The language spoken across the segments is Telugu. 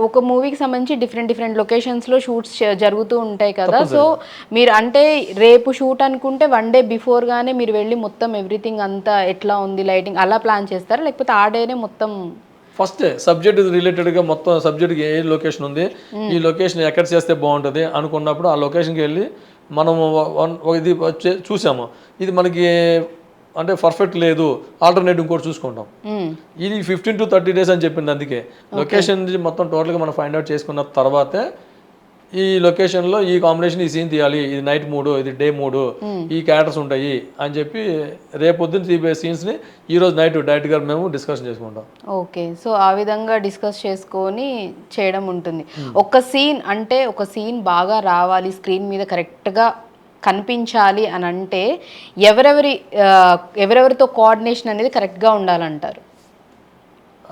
ఒక మూవీకి సంబంధించి డిఫరెంట్ లొకేషన్స్లో షూట్స్ జరుగుతూ ఉంటాయి కదా. సో మీరు అంటే రేపు షూట్ అనుకుంటే 1 డే బిఫోర్గానే మీరు వెళ్ళి మొత్తం ఎవ్రీథింగ్ అంతా ఎట్లా ఉంది లైటింగ్ అలా ప్లాన్ చేస్తారా, లేకపోతే ఆ డేనే మొత్తం? ఫస్ట్ సబ్జెక్ట్ రిలేటెడ్గా మొత్తం సబ్జెక్ట్కి ఏ లొకేషన్ ఉంది, ఈ లొకేషన్ ఎక్కడ చేస్తే బాగుంటుంది అనుకున్నప్పుడు ఆ లొకేషన్కి వెళ్ళి మనము ఇది చూసాము, ఇది మనకి అంటే పర్ఫెక్ట్ లేదు, ఆల్టర్నేటివ్ ఇంకోటి చూసుకుంటాం. ఇది 15 to 30 days అని చెప్పింది. అందుకే లొకేషన్ మొత్తం టోటల్గా మనం ఫైండ్ అవుట్ చేసుకున్న తర్వాతే ఈ లొకేషన్లో ఈ కాంబినేషన్ ఈ సీన్ తీయాలి, ఇది నైట్ మూడు, ఇది డే మూడు, ఈ క్యారెక్టర్స్ ఉంటాయి అని చెప్పి రేపొద్దున తీపే సీన్స్ని ఈరోజు నైట్ డైరెక్ట్గా మేము డిస్కషన్ చేసుకుంటాం. ఓకే, సో ఆ విధంగా డిస్కస్ చేసుకొని చేయడం ఉంటుంది. ఒక సీన్ అంటే ఒక సీన్ బాగా రావాలి, స్క్రీన్ మీద కరెక్ట్గా కనిపించాలి అని అంటే ఎవరెవరితో కోఆర్డినేషన్ అనేది కరెక్ట్గా ఉండాలంటారు?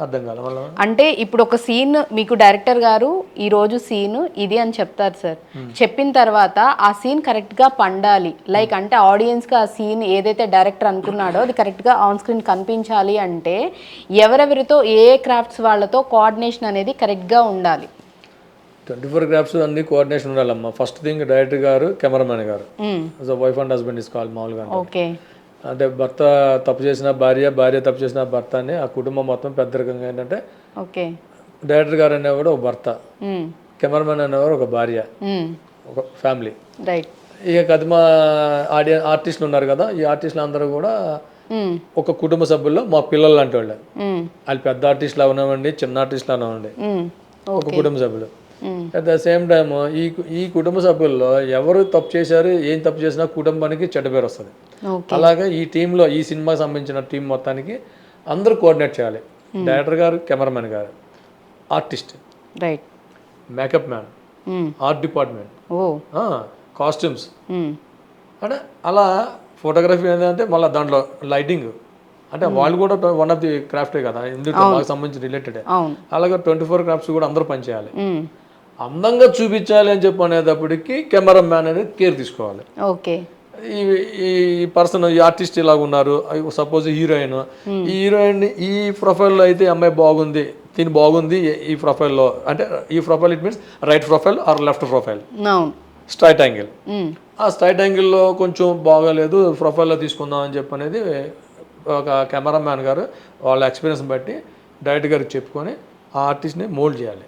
అర్థం కాలే వల్ల. అంటే ఇప్పుడు ఒక సీన్ మీకు డైరెక్టర్ గారు ఈరోజు సీన్ ఇది అని చెప్తారు సార్, చెప్పిన తర్వాత ఆ సీన్ కరెక్ట్గా పండాలి, లైక్ అంటే ఆడియన్స్కి ఆ సీన్ ఏదైతే డైరెక్టర్ అనుకున్నాడో అది కరెక్ట్గా ఆన్ స్క్రీన్ కనిపించాలి అంటే ఎవరెవరితో ఏ క్రాఫ్ట్స్ వాళ్ళతో కోఆర్డినేషన్ అనేది కరెక్ట్గా ఉండాలి? 24 క్రాఫ్ట్స్ అన్ని కోఆర్డినేషన్ ఉండాలమ్మా. ఫస్ట్ థింగ్ డైరెక్టర్ గారు, కెమెరామెన్ గారు, wife and husband is call మామూలుగా. ఓకే, అంటే భర్త తప్పు చేసిన భార్య, భార్య తప్పు చేసిన భర్త అని ఆ కుటుంబం మొత్తం పెద్ద రకంగా ఏంటంటే ఓకే, డైరెక్టర్ గారు అనేవాడు ఒక భర్త, కెమెరామెన్ అనేవారు ఒక భార్య, ఒక ఫ్యామిలీ. రైట్. ఇక కదిమ ఆర్టిస్టులు ఉన్నారు కదా, ఈ ఆర్టిస్టులు అందరూ కూడా ఒక కుటుంబ సభ్యుల్లో మా పిల్లలు లాంటి వాళ్ళు. వాళ్ళు పెద్ద ఆర్టిస్టులు అవనివ్వండి, చిన్న ఆర్టిస్టులు అవనివ్వండి, ఒక కుటుంబ సభ్యులు. అట్ ద సేమ్ టైమ్ ఈ కుటుంబ సభ్యుల్లో ఎవరు తప్పు చేశారు, ఏం తప్పు చేసినా కుటుంబానికి చెడ్డ పేరు వస్తుంది. అలాగే ఈ టీంలో, ఈ సినిమాకి సంబంధించిన టీం మొత్తానికి అందరూ కోఆర్డినేట్ చేయాలి. డైరెక్టర్ గారు, కెమెరామెన్ గారు, artist, right, makeup man, art department, costumes, అంటే అలా ఫోటోగ్రఫీ ఏంటంటే మళ్ళీ దాంట్లో లైటింగ్, అంటే వాళ్ళు కూడా వన్ ఆఫ్ ది క్రాఫ్టే కదా, ఎందుకు మాకు సంబంధించి రిలేటెడ్. అలాగే 24 క్రాఫ్ట్స్ కూడా అందరూ పనిచేయాలి. అందంగా చూపించాలి అని చెప్పి అనేటప్పటికి కెమెరా మ్యాన్ అనేది కేర్ తీసుకోవాలి. ఓకే, ఈ పర్సన్, ఈ ఆర్టిస్ట్ ఇలా ఉన్నారు, సపోజ్ హీరోయిన్, ఈ హీరోయిన్ ఈ ప్రొఫైల్లో అయితే అమ్మాయి బాగుంది, తిని బాగుంది ఈ ప్రొఫైల్లో, అంటే ఈ profile it means right profile are left profile, straight angle. ఆ స్ట్రైట్ యాంగిల్లో కొంచెం బాగాలేదు, ప్రొఫైల్లో తీసుకుందాం అని చెప్పి అనేది ఒక కెమెరామ్యాన్ గారు వాళ్ళ ఎక్స్పీరియన్స్ బట్టి డైరెక్టర్ గారికి చెప్పుకొని ఆ ఆర్టిస్ట్ని మోల్డ్ చేయాలి.